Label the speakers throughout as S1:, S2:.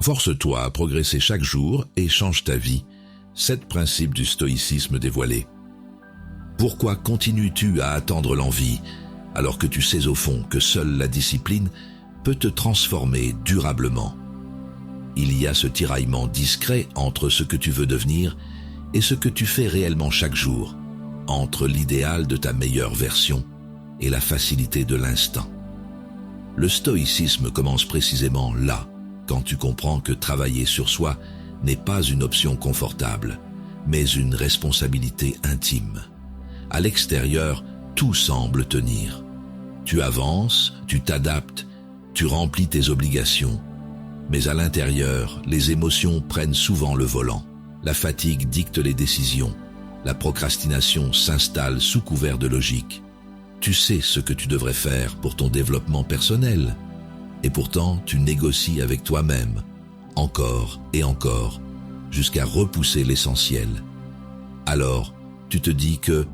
S1: Force-toi à progresser chaque jour et change ta vie. 7 principes du stoïcisme dévoilés. Pourquoi continues-tu à attendre l'envie, alors que tu sais au fond que seule la discipline peut te transformer durablement? Il y a ce tiraillement discret entre ce que tu veux devenir et ce que tu fais réellement chaque jour, entre l'idéal de ta meilleure version et la facilité de l'instant. Le stoïcisme commence précisément là, quand tu comprends que travailler sur soi n'est pas une option confortable, mais une responsabilité intime. À l'extérieur, tout semble tenir. Tu avances, tu t'adaptes, tu remplis tes obligations. Mais à l'intérieur, les émotions prennent souvent le volant. La fatigue dicte les décisions. La procrastination s'installe sous couvert de logique. Tu sais ce que tu devrais faire pour ton développement personnel. Et pourtant, tu négocies avec toi-même, encore et encore, jusqu'à repousser l'essentiel. Alors, tu te dis que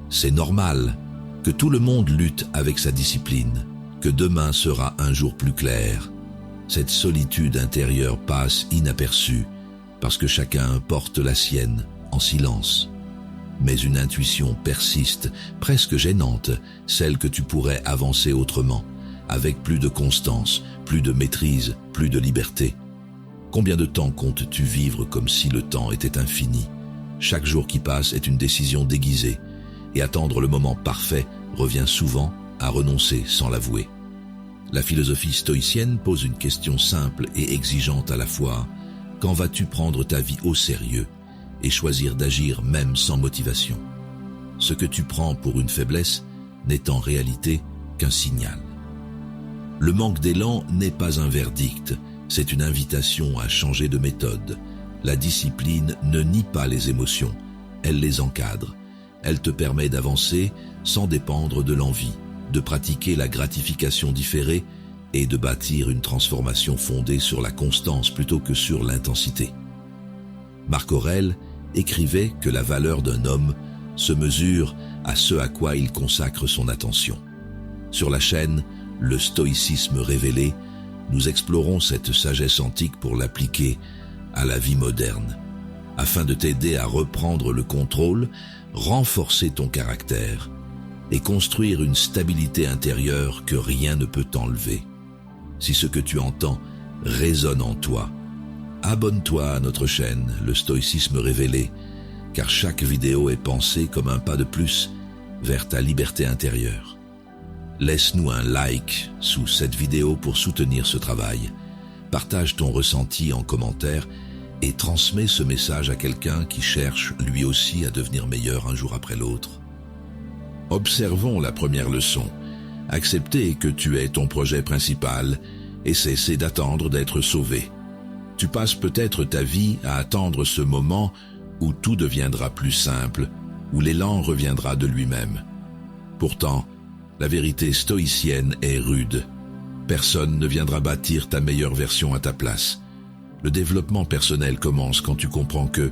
S1: c'est normal, que tout le monde lutte avec sa discipline, que demain sera un jour plus clair. Cette solitude intérieure passe inaperçue, parce que chacun porte la sienne en silence. Mais une intuition persiste, presque gênante, celle que tu pourrais avancer autrement, avec plus de constance, plus de maîtrise, plus de liberté. Combien de temps comptes-tu vivre comme si le temps était infini? Chaque jour qui passe est une décision déguisée, et attendre le moment parfait revient souvent à renoncer sans l'avouer. La philosophie stoïcienne pose une question simple et exigeante à la fois. Quand vas-tu prendre ta vie au sérieux et choisir d'agir même sans motivation? Ce que tu prends pour une faiblesse n'est en réalité qu'un signal. Le manque d'élan n'est pas un verdict, c'est une invitation à changer de méthode. La discipline ne nie pas les émotions, elle les encadre. Elle te permet d'avancer sans dépendre de l'envie, de pratiquer la gratification différée et de bâtir une transformation fondée sur la constance plutôt que sur l'intensité. Marc Aurèle écrivait que la valeur d'un homme se mesure à ce à quoi il consacre son attention. Sur la chaîne Le stoïcisme révélé, nous explorons cette sagesse antique pour l'appliquer à la vie moderne, afin de t'aider à reprendre le contrôle, renforcer ton caractère et construire une stabilité intérieure que rien ne peut t'enlever. Si ce que tu entends résonne en toi, abonne-toi à notre chaîne Le stoïcisme révélé, car chaque vidéo est pensée comme un pas de plus vers ta liberté intérieure. Laisse-nous un like sous cette vidéo pour soutenir ce travail. Partage ton ressenti en commentaire et transmets ce message à quelqu'un qui cherche lui aussi à devenir meilleur un jour après l'autre. Observons la première leçon. Accepter que tu es ton projet principal et cesser d'attendre d'être sauvé. Tu passes peut-être ta vie à attendre ce moment où tout deviendra plus simple, où l'élan reviendra de lui-même. Pourtant, la vérité stoïcienne est rude. Personne ne viendra bâtir ta meilleure version à ta place. Le développement personnel commence quand tu comprends que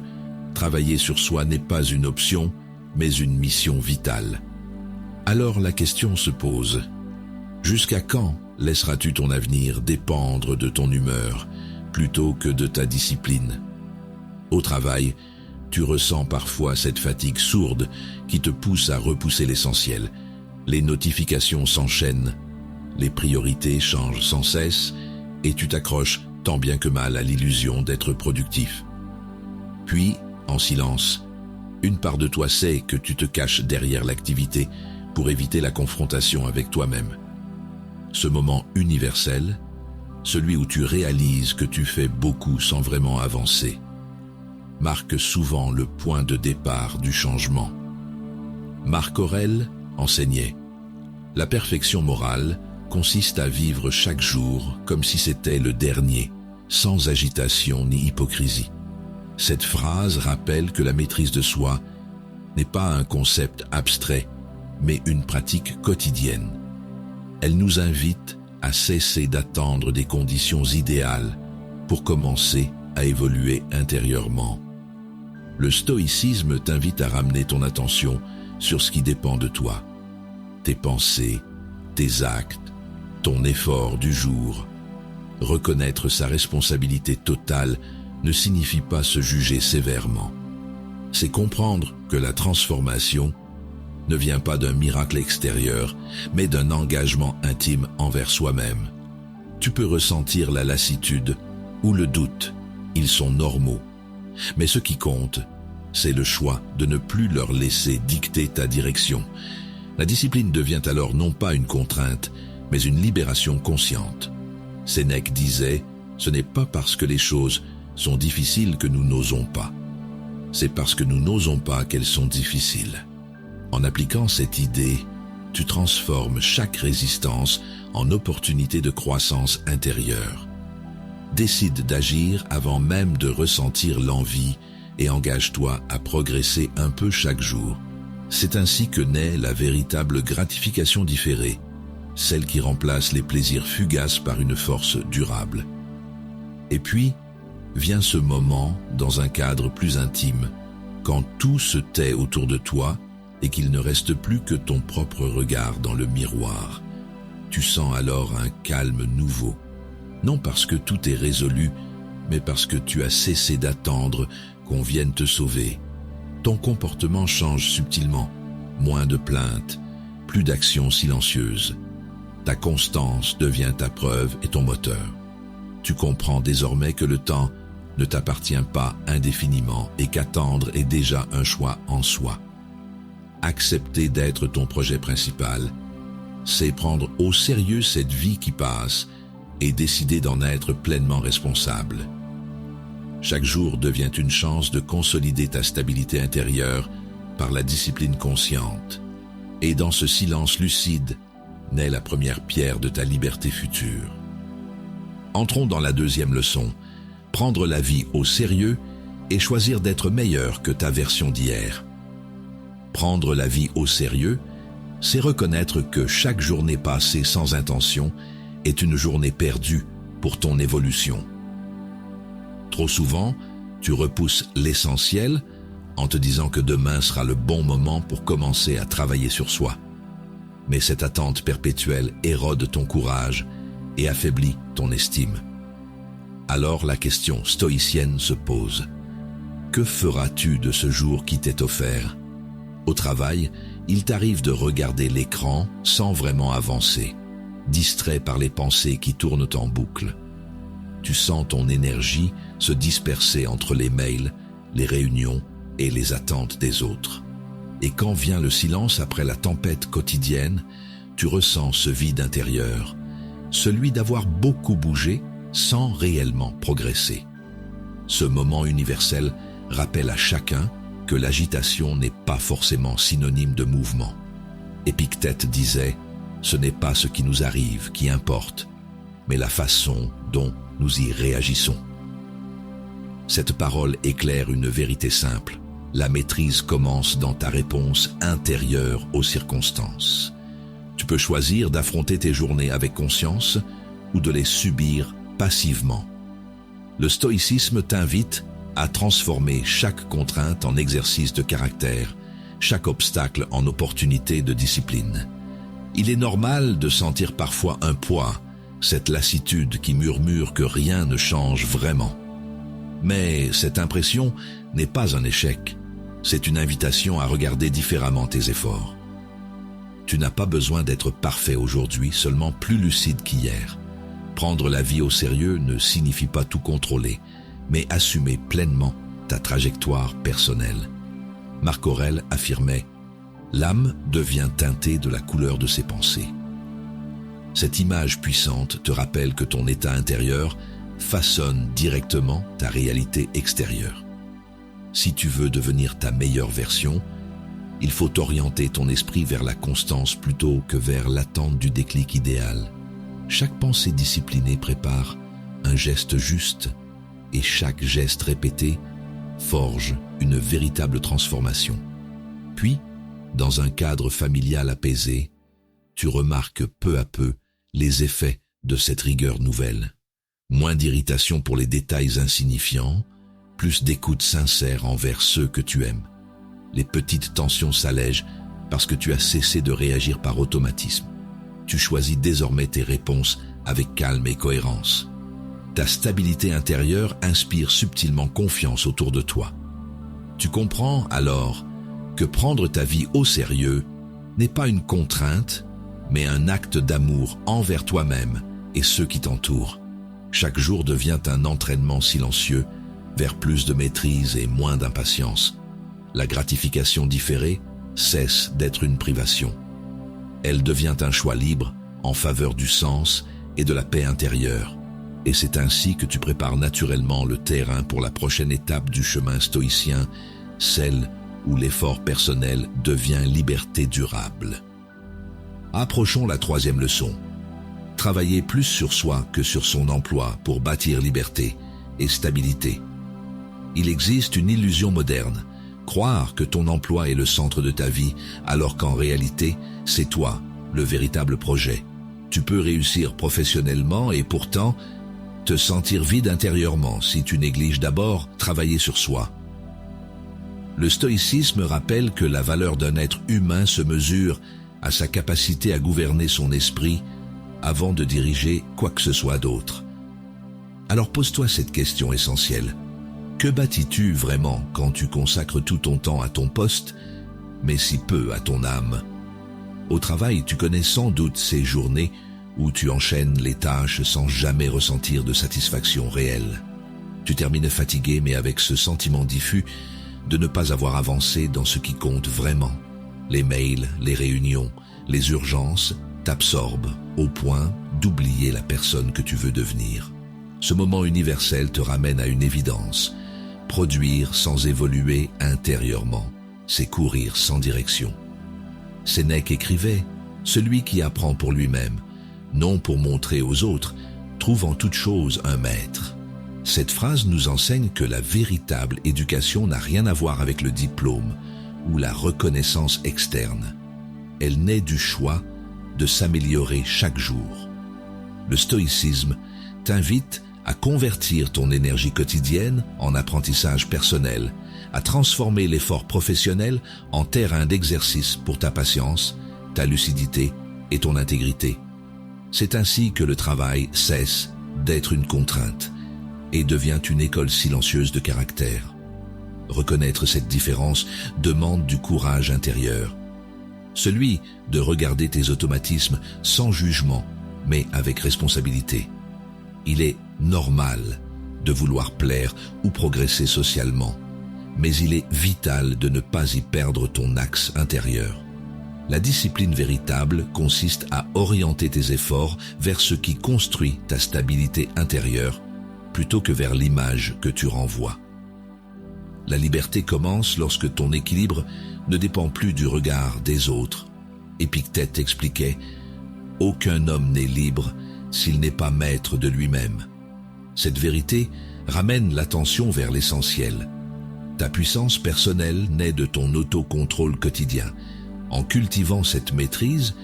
S1: travailler sur soi n'est pas une option, mais une mission vitale. Alors la question se pose. Jusqu'à quand laisseras-tu ton avenir dépendre de ton humeur plutôt que de ta discipline? Au travail, tu ressens parfois cette fatigue sourde qui te pousse à repousser l'essentiel. Les notifications s'enchaînent, les priorités changent sans cesse et tu t'accroches tant bien que mal à l'illusion d'être productif. Puis, en silence, une part de toi sait que tu te caches derrière l'activité pour éviter la confrontation avec toi-même. Ce moment universel, celui où tu réalises que tu fais beaucoup sans vraiment avancer, marque souvent le point de départ du changement. Marc Aurèle enseignait: la perfection morale consiste à vivre chaque jour comme si c'était le dernier, sans agitation ni hypocrisie. Cette phrase rappelle que la maîtrise de soi n'est pas un concept abstrait, mais une pratique quotidienne. Elle nous invite à cesser d'attendre des conditions idéales pour commencer à évoluer intérieurement. Le stoïcisme t'invite à ramener ton attention sur ce qui dépend de toi. Tes pensées, tes actes, ton effort du jour. Reconnaître sa responsabilité totale ne signifie pas se juger sévèrement. C'est comprendre que la transformation ne vient pas d'un miracle extérieur, mais d'un engagement intime envers soi-même. Tu peux ressentir la lassitude ou le doute, ils sont normaux. Mais ce qui compte, c'est le choix de ne plus leur laisser dicter ta direction. La discipline devient alors non pas une contrainte, mais une libération consciente. Sénèque disait « Ce n'est pas parce que les choses sont difficiles que nous n'osons pas. C'est parce que nous n'osons pas qu'elles sont difficiles. » En appliquant cette idée, tu transformes chaque résistance en opportunité de croissance intérieure. Décide d'agir avant même de ressentir l'envie et engage-toi à progresser un peu chaque jour. C'est ainsi que naît la véritable gratification différée, celle qui remplace les plaisirs fugaces par une force durable. Et puis, vient ce moment dans un cadre plus intime, quand tout se tait autour de toi et qu'il ne reste plus que ton propre regard dans le miroir. Tu sens alors un calme nouveau, non parce que tout est résolu, mais parce que tu as cessé d'attendre qu'on vienne te sauver. Ton comportement change subtilement, moins de plaintes, plus d'actions silencieuses. Ta constance devient ta preuve et ton moteur. Tu comprends désormais que le temps ne t'appartient pas indéfiniment et qu'attendre est déjà un choix en soi. Accepter d'être ton projet principal, c'est prendre au sérieux cette vie qui passe et décider d'en être pleinement responsable. Chaque jour devient une chance de consolider ta stabilité intérieure par la discipline consciente. Et dans ce silence lucide, naît la première pierre de ta liberté future. Entrons dans la deuxième leçon, prendre la vie au sérieux et choisir d'être meilleur que ta version d'hier. Prendre la vie au sérieux, c'est reconnaître que chaque journée passée sans intention est une journée perdue pour ton évolution. Trop souvent, tu repousses l'essentiel en te disant que demain sera le bon moment pour commencer à travailler sur soi. Mais cette attente perpétuelle érode ton courage et affaiblit ton estime. Alors la question stoïcienne se pose. Que feras-tu de ce jour qui t'est offert ? Au travail, il t'arrive de regarder l'écran sans vraiment avancer, distrait par les pensées qui tournent en boucle. Tu sens ton énergie se disperser entre les mails, les réunions et les attentes des autres. Et quand vient le silence après la tempête quotidienne, tu ressens ce vide intérieur, celui d'avoir beaucoup bougé sans réellement progresser. Ce moment universel rappelle à chacun que l'agitation n'est pas forcément synonyme de mouvement. Épictète disait « Ce n'est pas ce qui nous arrive qui importe, mais la façon dont nous y réagissons. » Cette parole éclaire une vérité simple. La maîtrise commence dans ta réponse intérieure aux circonstances. Tu peux choisir d'affronter tes journées avec conscience ou de les subir passivement. Le stoïcisme t'invite à transformer chaque contrainte en exercice de caractère, chaque obstacle en opportunité de discipline. Il est normal de sentir parfois un poids, cette lassitude qui murmure que rien ne change vraiment. Mais cette impression n'est pas un échec, c'est une invitation à regarder différemment tes efforts. Tu n'as pas besoin d'être parfait aujourd'hui, seulement plus lucide qu'hier. Prendre la vie au sérieux ne signifie pas tout contrôler, mais assumer pleinement ta trajectoire personnelle. Marc Aurèle affirmait « L'âme devient teintée de la couleur de ses pensées ». Cette image puissante te rappelle que ton état intérieur façonne directement ta réalité extérieure. Si tu veux devenir ta meilleure version, il faut orienter ton esprit vers la constance plutôt que vers l'attente du déclic idéal. Chaque pensée disciplinée prépare un geste juste et chaque geste répété forge une véritable transformation. Puis, dans un cadre familial apaisé, tu remarques peu à peu les effets de cette rigueur nouvelle. Moins d'irritation pour les détails insignifiants, plus d'écoute sincère envers ceux que tu aimes. Les petites tensions s'allègent parce que tu as cessé de réagir par automatisme. Tu choisis désormais tes réponses avec calme et cohérence. Ta stabilité intérieure inspire subtilement confiance autour de toi. Tu comprends alors que prendre ta vie au sérieux n'est pas une contrainte, mais un acte d'amour envers toi-même et ceux qui t'entourent. Chaque jour devient un entraînement silencieux vers plus de maîtrise et moins d'impatience. La gratification différée cesse d'être une privation. Elle devient un choix libre en faveur du sens et de la paix intérieure. Et c'est ainsi que tu prépares naturellement le terrain pour la prochaine étape du chemin stoïcien, celle où l'effort personnel devient liberté durable. Approchons la troisième leçon. Travailler plus sur soi que sur son emploi pour bâtir liberté et stabilité. Il existe une illusion moderne, croire que ton emploi est le centre de ta vie, alors qu'en réalité, c'est toi, le véritable projet. Tu peux réussir professionnellement et pourtant te sentir vide intérieurement si tu négliges d'abord travailler sur soi. Le stoïcisme rappelle que la valeur d'un être humain se mesure à sa capacité à gouverner son esprit avant de diriger quoi que ce soit d'autre. Alors pose-toi cette question essentielle. Que bâtis-tu vraiment quand tu consacres tout ton temps à ton poste, mais si peu à ton âme? Au travail, tu connais sans doute ces journées où tu enchaînes les tâches sans jamais ressentir de satisfaction réelle. Tu termines fatigué, mais avec ce sentiment diffus de ne pas avoir avancé dans ce qui compte vraiment. Les mails, les réunions, les urgences t'absorbent au point d'oublier la personne que tu veux devenir. Ce moment universel te ramène à une évidence. Produire sans évoluer intérieurement, c'est courir sans direction. Sénèque écrivait « Celui qui apprend pour lui-même, non pour montrer aux autres, trouve en toute chose un maître ». Cette phrase nous enseigne que la véritable éducation n'a rien à voir avec le diplôme ou la reconnaissance externe. Elle naît du choix de s'améliorer chaque jour. Le stoïcisme t'invite à convertir ton énergie quotidienne en apprentissage personnel, à transformer l'effort professionnel en terrain d'exercice pour ta patience, ta lucidité et ton intégrité. C'est ainsi que le travail cesse d'être une contrainte et devient une école silencieuse de caractère. Reconnaître cette différence demande du courage intérieur. Celui de regarder tes automatismes sans jugement, mais avec responsabilité. Il est normal de vouloir plaire ou progresser socialement, mais il est vital de ne pas y perdre ton axe intérieur. La discipline véritable consiste à orienter tes efforts vers ce qui construit ta stabilité intérieure, plutôt que vers l'image que tu renvoies. La liberté commence lorsque ton équilibre ne dépend plus du regard des autres. Épictète expliquait « Aucun homme n'est libre s'il n'est pas maître de lui-même ». Cette vérité ramène l'attention vers l'essentiel. Ta puissance personnelle naît de ton autocontrôle quotidien. En cultivant cette maîtrise,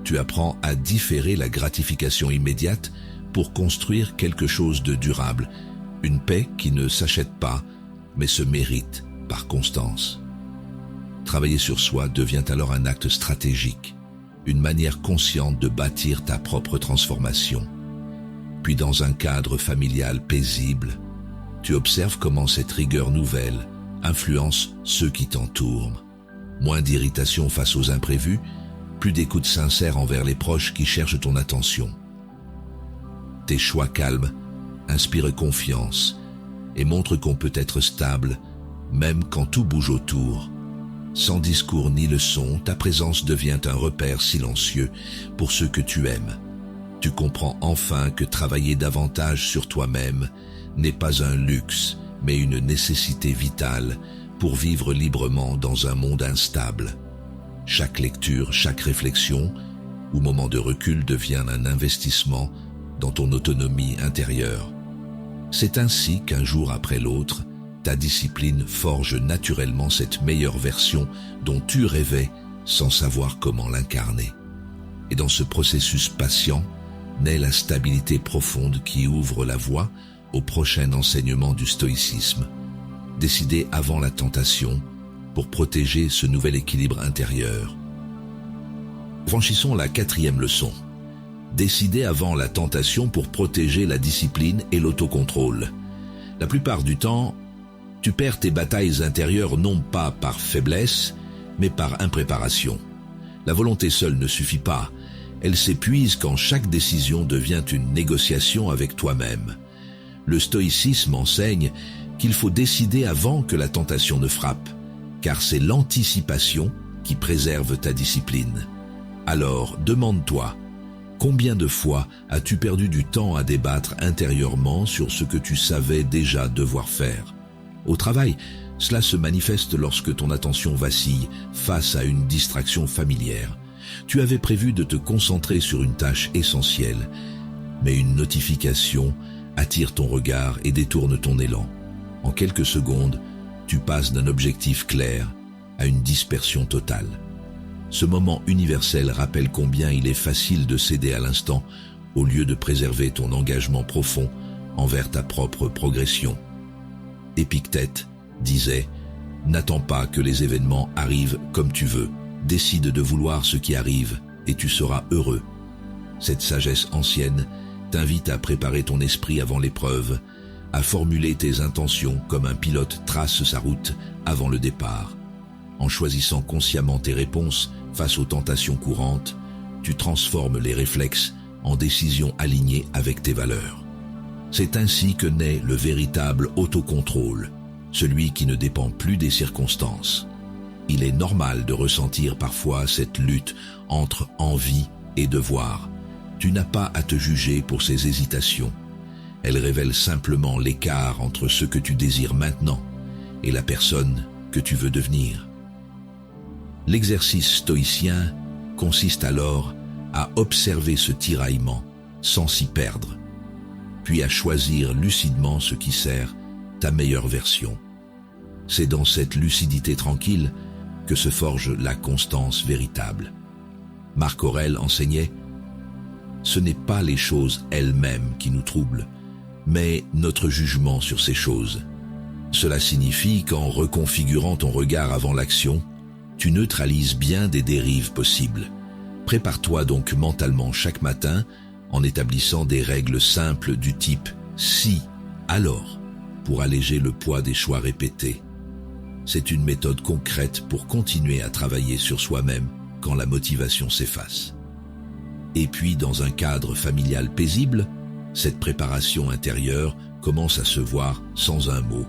S1: tu apprends à différer la gratification immédiate pour construire quelque chose de durable, une paix qui ne s'achète pas, mais se mérite par constance. Travailler sur soi devient alors un acte stratégique, une manière consciente de bâtir ta propre transformation. Puis dans un cadre familial paisible, tu observes comment cette rigueur nouvelle influence ceux qui t'entourent. Moins d'irritation face aux imprévus, plus d'écoute sincère envers les proches qui cherchent ton attention. Tes choix calmes inspirent confiance et montrent qu'on peut être stable même quand tout bouge autour. Sans discours ni leçon, ta présence devient un repère silencieux pour ceux que tu aimes. Tu comprends enfin que travailler davantage sur toi-même n'est pas un luxe, mais une nécessité vitale pour vivre librement dans un monde instable. Chaque lecture, chaque réflexion ou moment de recul devient un investissement dans ton autonomie intérieure. C'est ainsi qu'un jour après l'autre, ta discipline forge naturellement cette meilleure version dont tu rêvais sans savoir comment l'incarner. Et dans ce processus patient, naît la stabilité profonde qui ouvre la voie au prochain enseignement du stoïcisme, décidé avant la tentation pour protéger ce nouvel équilibre intérieur. Franchissons la 4e leçon. décider avant la tentation pour protéger la discipline et l'autocontrôle. La plupart du temps, tu perds tes batailles intérieures non pas par faiblesse, mais par impréparation. La volonté seule ne suffit pas. Elle s'épuise quand chaque décision devient une négociation avec toi-même. Le stoïcisme enseigne qu'il faut décider avant que la tentation ne frappe, car c'est l'anticipation qui préserve ta discipline. Alors, demande-toi, combien de fois as-tu perdu du temps à débattre intérieurement sur ce que tu savais déjà devoir faire? Au travail, cela se manifeste lorsque ton attention vacille face à une distraction familière. Tu avais prévu de te concentrer sur une tâche essentielle, mais une notification attire ton regard et détourne ton élan. En quelques secondes, tu passes d'un objectif clair à une dispersion totale. Ce moment universel rappelle combien il est facile de céder à l'instant au lieu de préserver ton engagement profond envers ta propre progression. Épictète disait « N'attends pas que les événements arrivent comme tu veux. Décide de vouloir ce qui arrive et tu seras heureux. » Cette sagesse ancienne t'invite à préparer ton esprit avant l'épreuve, à formuler tes intentions comme un pilote trace sa route avant le départ. En choisissant consciemment tes réponses face aux tentations courantes, tu transformes les réflexes en décisions alignées avec tes valeurs. C'est ainsi que naît le véritable autocontrôle, celui qui ne dépend plus des circonstances. Il est normal de ressentir parfois cette lutte entre envie et devoir. Tu n'as pas à te juger pour ces hésitations. Elles révèlent simplement l'écart entre ce que tu désires maintenant et la personne que tu veux devenir. L'exercice stoïcien consiste alors à observer ce tiraillement sans s'y perdre, puis à choisir lucidement ce qui sert ta meilleure version. C'est dans cette lucidité tranquille que se forge la constance véritable. Marc Aurèle enseignait « Ce n'est pas les choses elles-mêmes qui nous troublent, mais notre jugement sur ces choses. » Cela signifie qu'en reconfigurant ton regard avant l'action, tu neutralises bien des dérives possibles. Prépare-toi donc mentalement chaque matin en établissant des règles simples du type « si, alors » pour alléger le poids des choix répétés. C'est une méthode concrète pour continuer à travailler sur soi-même quand la motivation s'efface. Et puis, dans un cadre familial paisible, cette préparation intérieure commence à se voir sans un mot.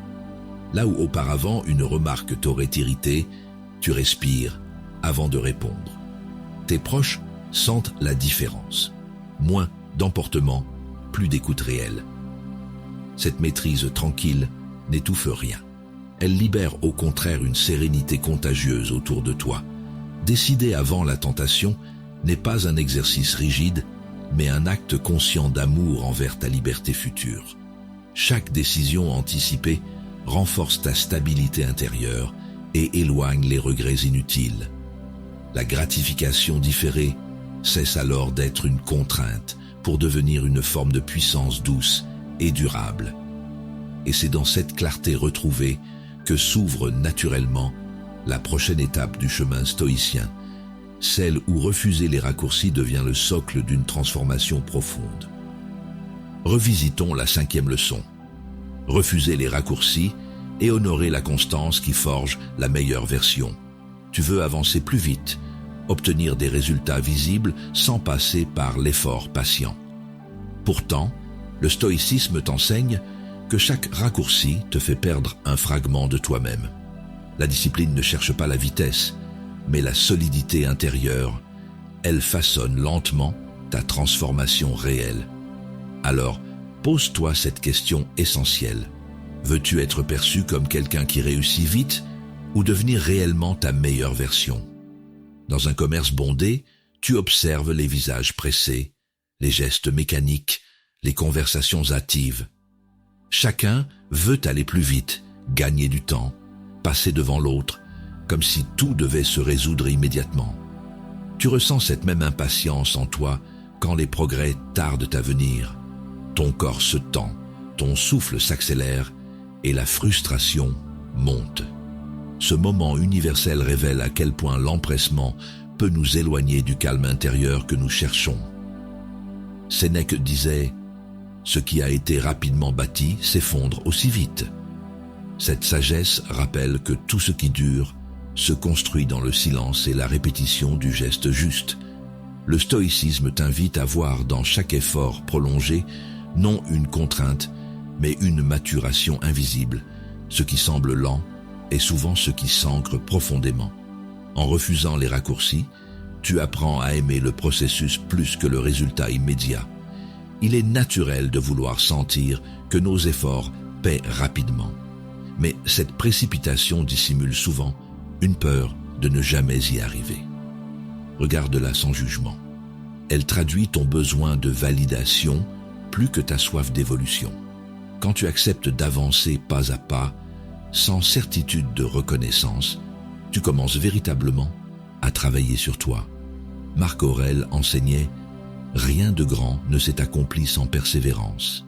S1: Là où auparavant une remarque t'aurait irrité, tu respires avant de répondre. Tes proches sentent la différence. Moins d'emportement, plus d'écoute réelle. Cette maîtrise tranquille n'étouffe rien. Elle libère au contraire une sérénité contagieuse autour de toi. Décider avant la tentation n'est pas un exercice rigide, mais un acte conscient d'amour envers ta liberté future. Chaque décision anticipée renforce ta stabilité intérieure et éloigne les regrets inutiles. La gratification différée cesse alors d'être une contrainte pour devenir une forme de puissance douce et durable. Et c'est dans cette clarté retrouvée que s'ouvre naturellement la prochaine étape du chemin stoïcien, celle où refuser les raccourcis devient le socle d'une transformation profonde. Revisitons la 5e leçon. Refuser les raccourcis et honorer la constance qui forge la meilleure version. Tu veux avancer plus vite, obtenir des résultats visibles sans passer par l'effort patient. Pourtant, le stoïcisme t'enseigne que chaque raccourci te fait perdre un fragment de toi-même. La discipline ne cherche pas la vitesse, mais la solidité intérieure. Elle façonne lentement ta transformation réelle. Alors, pose-toi cette question essentielle. Veux-tu être perçu comme quelqu'un qui réussit vite ou devenir réellement ta meilleure version? Dans un commerce bondé, tu observes les visages pressés, les gestes mécaniques, les conversations hâtives. Chacun veut aller plus vite, gagner du temps, passer devant l'autre, comme si tout devait se résoudre immédiatement. Tu ressens cette même impatience en toi quand les progrès tardent à venir. Ton corps se tend, ton souffle s'accélère et la frustration monte. Ce moment universel révèle à quel point l'empressement peut nous éloigner du calme intérieur que nous cherchons. Sénèque disait « Ce qui a été rapidement bâti s'effondre aussi vite ». Cette sagesse rappelle que tout ce qui dure se construit dans le silence et la répétition du geste juste. Le stoïcisme t'invite à voir dans chaque effort prolongé non une contrainte, mais une maturation invisible. Ce qui semble lent est souvent ce qui s'ancre profondément. En refusant les raccourcis, tu apprends à aimer le processus plus que le résultat immédiat. Il est naturel de vouloir sentir que nos efforts paient rapidement. Mais cette précipitation dissimule souvent une peur de ne jamais y arriver. Regarde-la sans jugement. Elle traduit ton besoin de validation plus que ta soif d'évolution. Quand tu acceptes d'avancer pas à pas, sans certitude de reconnaissance, tu commences véritablement à travailler sur toi. Marc Aurèle enseignait « Rien de grand ne s'est accompli sans persévérance ».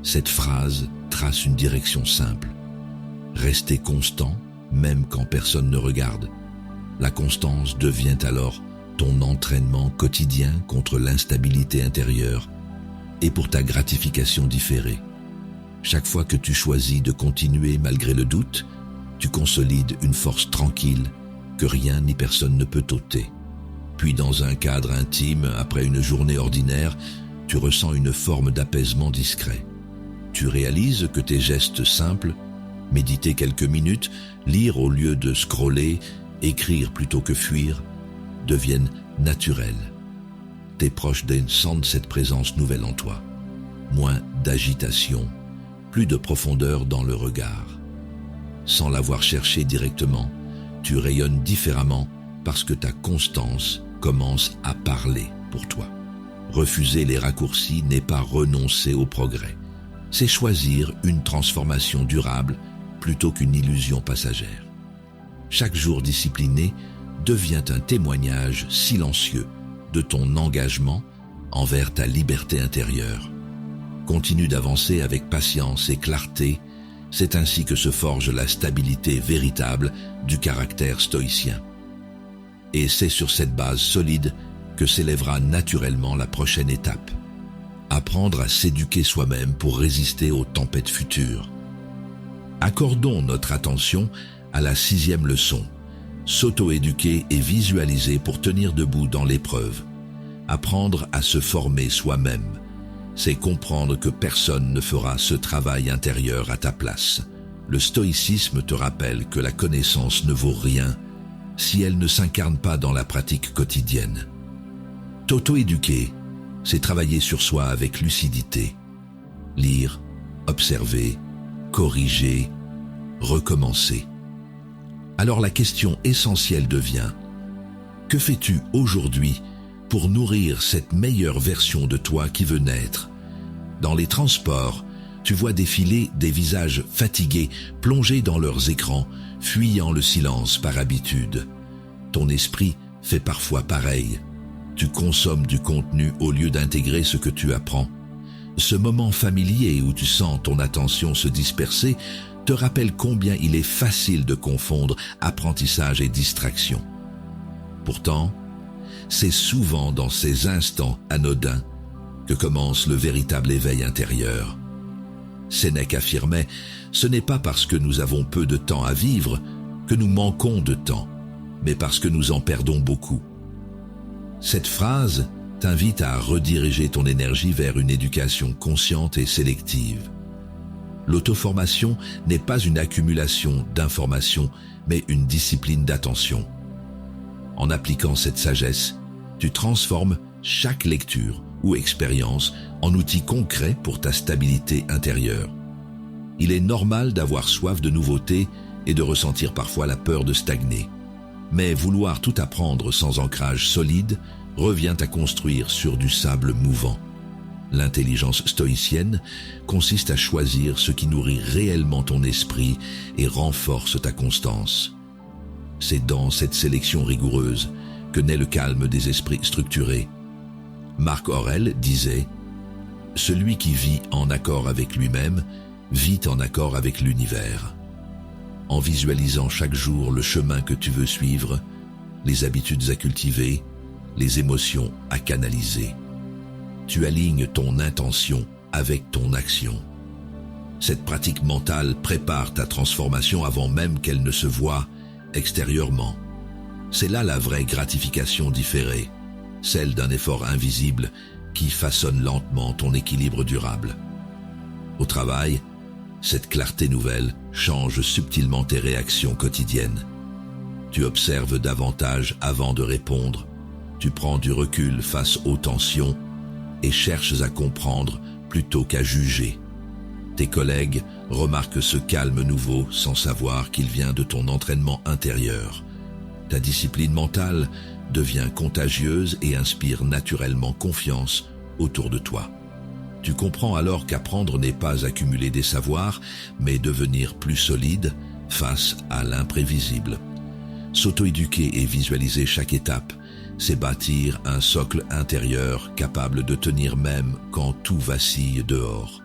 S1: Cette phrase trace une direction simple. Rester constant, même quand personne ne regarde. La constance devient alors ton entraînement quotidien contre l'instabilité intérieure et pour ta gratification différée. Chaque fois que tu choisis de continuer malgré le doute, tu consolides une force tranquille que rien ni personne ne peut ôter. Puis dans un cadre intime, après une journée ordinaire, tu ressens une forme d'apaisement discret. Tu réalises que tes gestes simples, méditer quelques minutes, lire au lieu de scroller, écrire plutôt que fuir, deviennent naturels. Tes proches sentent cette présence nouvelle en toi. Moins d'agitation, plus de profondeur dans le regard. Sans l'avoir cherché directement, tu rayonnes différemment parce que ta constance commence à parler pour toi. Refuser les raccourcis n'est pas renoncer au progrès. C'est choisir une transformation durable plutôt qu'une illusion passagère. Chaque jour discipliné devient un témoignage silencieux de ton engagement envers ta liberté intérieure. Continue d'avancer avec patience et clarté, c'est ainsi que se forge la stabilité véritable du caractère stoïcien. Et c'est sur cette base solide que s'élèvera naturellement la prochaine étape. Apprendre à s'éduquer soi-même pour résister aux tempêtes futures. Accordons notre attention à la 6e leçon. S'auto-éduquer et visualiser pour tenir debout dans l'épreuve. Apprendre à se former soi-même. C'est comprendre que personne ne fera ce travail intérieur à ta place. Le stoïcisme te rappelle que la connaissance ne vaut rien si elle ne s'incarne pas dans la pratique quotidienne. T'auto-éduquer, c'est travailler sur soi avec lucidité. Lire, observer, corriger, recommencer. Alors la question essentielle devient « Que fais-tu aujourd'hui pour nourrir cette meilleure version de toi qui veut naître ?» Dans les transports, tu vois défiler des visages fatigués, plongés dans leurs écrans, fuyant le silence par habitude. Ton esprit fait parfois pareil. Tu consommes du contenu au lieu d'intégrer ce que tu apprends. Ce moment familier où tu sens ton attention se disperser te rappelle combien il est facile de confondre apprentissage et distraction. Pourtant, c'est souvent dans ces instants anodins que commence le véritable éveil intérieur. Sénèque affirmait « Ce n'est pas parce que nous avons peu de temps à vivre que nous manquons de temps, mais parce que nous en perdons beaucoup. » Cette phrase t'invite à rediriger ton énergie vers une éducation consciente et sélective. L'auto-formation n'est pas une accumulation d'informations, mais une discipline d'attention. En appliquant cette sagesse, tu transformes chaque lecture ou expérience en outil concret pour ta stabilité intérieure. Il est normal d'avoir soif de nouveautés et de ressentir parfois la peur de stagner. Mais vouloir tout apprendre sans ancrage solide revient à construire sur du sable mouvant. L'intelligence stoïcienne consiste à choisir ce qui nourrit réellement ton esprit et renforce ta constance. C'est dans cette sélection rigoureuse que naît le calme des esprits structurés. Marc Aurèle disait « Celui qui vit en accord avec lui-même vit en accord avec l'univers. » En visualisant chaque jour le chemin que tu veux suivre, les habitudes à cultiver, les émotions à canaliser. tu alignes ton intention avec ton action. Cette pratique mentale prépare ta transformation avant même qu'elle ne se voie extérieurement. C'est là la vraie gratification différée, celle d'un effort invisible qui façonne lentement ton équilibre durable. Au travail, cette clarté nouvelle change subtilement tes réactions quotidiennes. Tu observes davantage avant de répondre, tu prends du recul face aux tensions et cherches à comprendre plutôt qu'à juger. Tes collègues remarquent ce calme nouveau sans savoir qu'il vient de ton entraînement intérieur. Ta discipline mentale devient contagieuse et inspire naturellement confiance autour de toi. Tu comprends alors qu'apprendre n'est pas accumuler des savoirs, mais devenir plus solide face à l'imprévisible. S'auto-éduquer et visualiser chaque étape, c'est bâtir un socle intérieur capable de tenir même quand tout vacille dehors.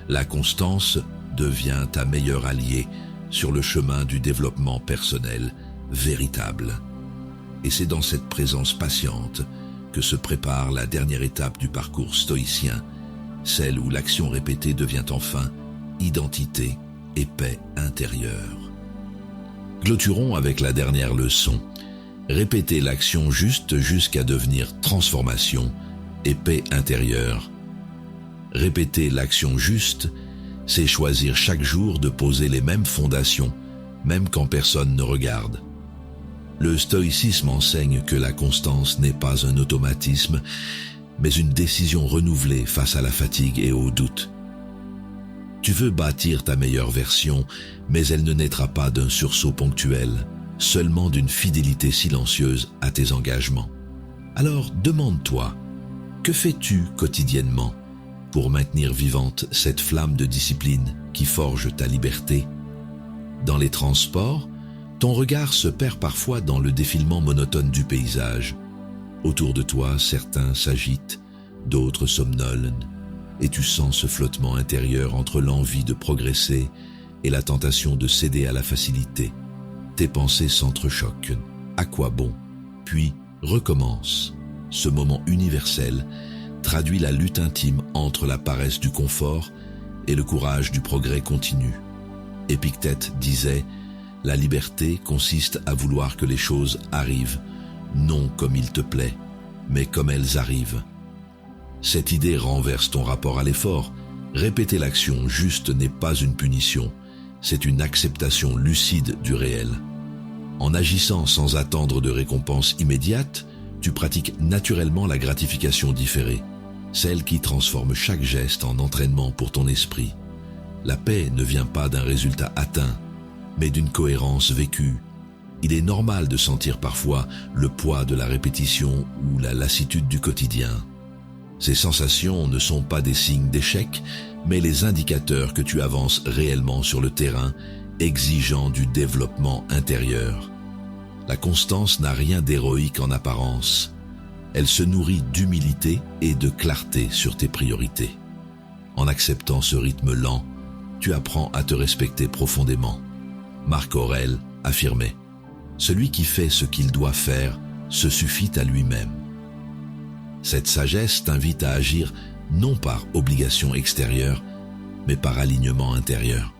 S1: La constance devient ta meilleure alliée sur le chemin du développement personnel véritable. Et c'est dans cette présence patiente que se prépare la dernière étape du parcours stoïcien, celle où l'action répétée devient enfin identité et paix intérieure. Clôturons avec la dernière leçon. Répéter l'action juste jusqu'à devenir transformation et paix intérieure. Répéter l'action juste, c'est choisir chaque jour de poser les mêmes fondations, même quand personne ne regarde. Le stoïcisme enseigne que la constance n'est pas un automatisme, mais une décision renouvelée face à la fatigue et au doute. Tu veux bâtir ta meilleure version, mais elle ne naîtra pas d'un sursaut ponctuel, seulement d'une fidélité silencieuse à tes engagements. Alors demande-toi, que fais-tu quotidiennement pour maintenir vivante cette flamme de discipline qui forge ta liberté? Dans les transports, ton regard se perd parfois dans le défilement monotone du paysage. Autour de toi, certains s'agitent, d'autres somnolent, et tu sens ce flottement intérieur entre l'envie de progresser et la tentation de céder à la facilité. Tes pensées s'entrechoquent. À quoi bon? Puis recommence. Ce moment universel traduit la lutte intime entre la paresse du confort et le courage du progrès continu. Épictète disait « La liberté consiste à vouloir que les choses arrivent, non comme il te plaît, mais comme elles arrivent. » Cette idée renverse ton rapport à l'effort. Répéter l'action juste n'est pas une punition, c'est une acceptation lucide du réel. En agissant sans attendre de récompense immédiate, tu pratiques naturellement la gratification différée, celle qui transforme chaque geste en entraînement pour ton esprit. La paix ne vient pas d'un résultat atteint, mais d'une cohérence vécue. Il est normal de sentir parfois le poids de la répétition ou la lassitude du quotidien. Ces sensations ne sont pas des signes d'échec, mais les indicateurs que tu avances réellement sur le terrain, exigeant du développement intérieur. La constance n'a rien d'héroïque en apparence. Elle se nourrit d'humilité et de clarté sur tes priorités. En acceptant ce rythme lent, tu apprends à te respecter profondément. Marc Aurèle affirmait « Celui qui fait ce qu'il doit faire se suffit à lui-même ». Cette sagesse t'invite à agir non par obligation extérieure, mais par alignement intérieur.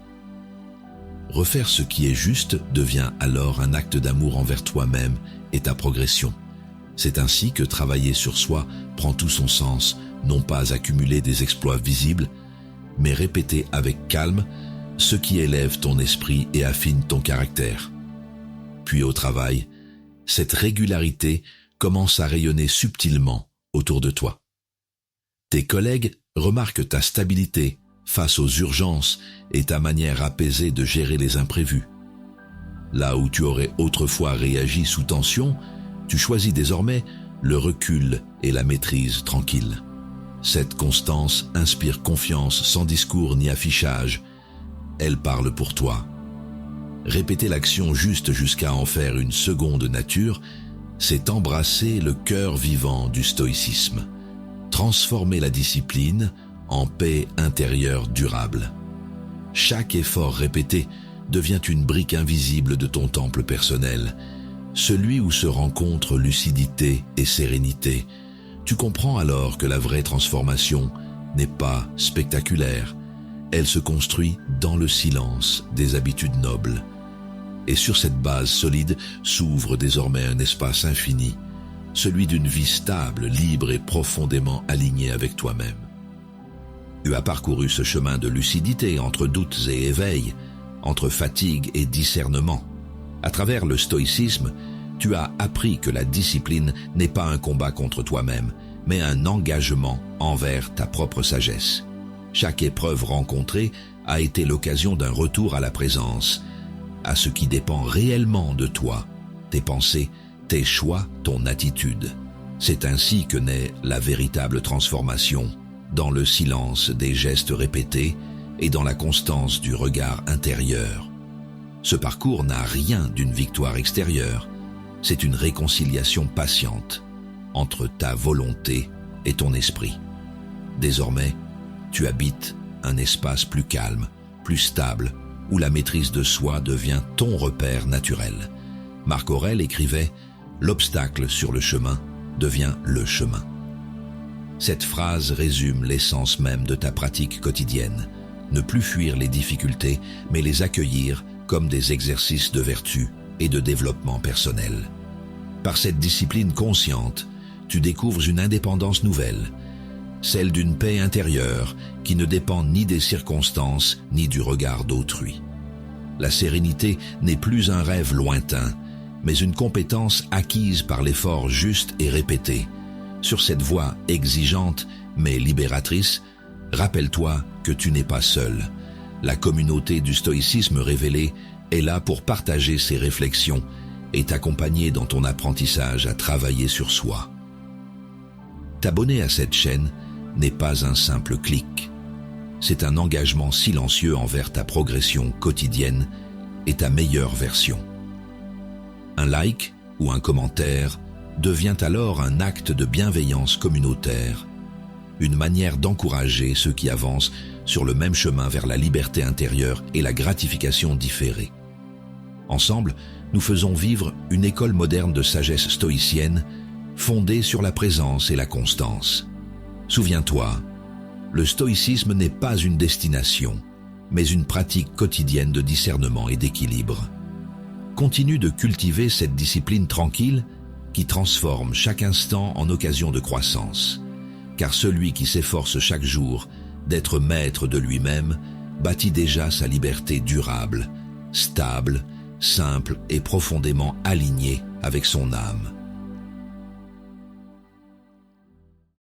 S1: Refaire ce qui est juste devient alors un acte d'amour envers toi-même et ta progression. C'est ainsi que travailler sur soi prend tout son sens, non pas accumuler des exploits visibles, mais répéter avec calme ce qui élève ton esprit et affine ton caractère. Puis au travail, cette régularité commence à rayonner subtilement autour de toi. Tes collègues remarquent ta stabilité face aux urgences et ta manière apaisée de gérer les imprévus. Là où tu aurais autrefois réagi sous tension, tu choisis désormais le recul et la maîtrise tranquille. Cette constance inspire confiance sans discours ni affichage. Elle parle pour toi. Répéter l'action juste jusqu'à en faire une seconde nature, c'est embrasser le cœur vivant du stoïcisme. Transformer la discipline en paix intérieure durable. Chaque effort répété devient une brique invisible de ton temple personnel, celui où se rencontrent lucidité et sérénité. Tu comprends alors que la vraie transformation n'est pas spectaculaire, elle se construit dans le silence des habitudes nobles. Et sur cette base solide s'ouvre désormais un espace infini, celui d'une vie stable, libre et profondément alignée avec toi-même. Tu as parcouru ce chemin de lucidité entre doutes et éveil, entre fatigue et discernement. À travers le stoïcisme, tu as appris que la discipline n'est pas un combat contre toi-même, mais un engagement envers ta propre sagesse. Chaque épreuve rencontrée a été l'occasion d'un retour à la présence, à ce qui dépend réellement de toi, tes pensées, tes choix, ton attitude. C'est ainsi que naît la véritable transformation, dans le silence des gestes répétés et dans la constance du regard intérieur. Ce parcours n'a rien d'une victoire extérieure, c'est une réconciliation patiente entre ta volonté et ton esprit. Désormais, tu habites un espace plus calme, plus stable, où la maîtrise de soi devient ton repère naturel. Marc Aurèle écrivait « L'obstacle sur le chemin devient le chemin ». Cette phrase résume l'essence même de ta pratique quotidienne. Ne plus fuir les difficultés, mais les accueillir comme des exercices de vertu et de développement personnel. Par cette discipline consciente, tu découvres une indépendance nouvelle, celle d'une paix intérieure qui ne dépend ni des circonstances ni du regard d'autrui. La sérénité n'est plus un rêve lointain, mais une compétence acquise par l'effort juste et répété. Sur cette voie exigeante mais libératrice, rappelle-toi que tu n'es pas seul. La communauté du stoïcisme révélé est là pour partager ses réflexions et t'accompagner dans ton apprentissage à travailler sur soi. T'abonner à cette chaîne n'est pas un simple clic. C'est un engagement silencieux envers ta progression quotidienne et ta meilleure version. Un like ou un commentaire devient alors un acte de bienveillance communautaire, une manière d'encourager ceux qui avancent sur le même chemin vers la liberté intérieure et la gratification différée. Ensemble, nous faisons vivre une école moderne de sagesse stoïcienne fondée sur la présence et la constance. Souviens-toi, le stoïcisme n'est pas une destination, mais une pratique quotidienne de discernement et d'équilibre. Continue de cultiver cette discipline tranquille qui transforme chaque instant en occasion de croissance. Car celui qui s'efforce chaque jour d'être maître de lui-même bâtit déjà sa liberté durable, stable, simple et profondément alignée avec son âme.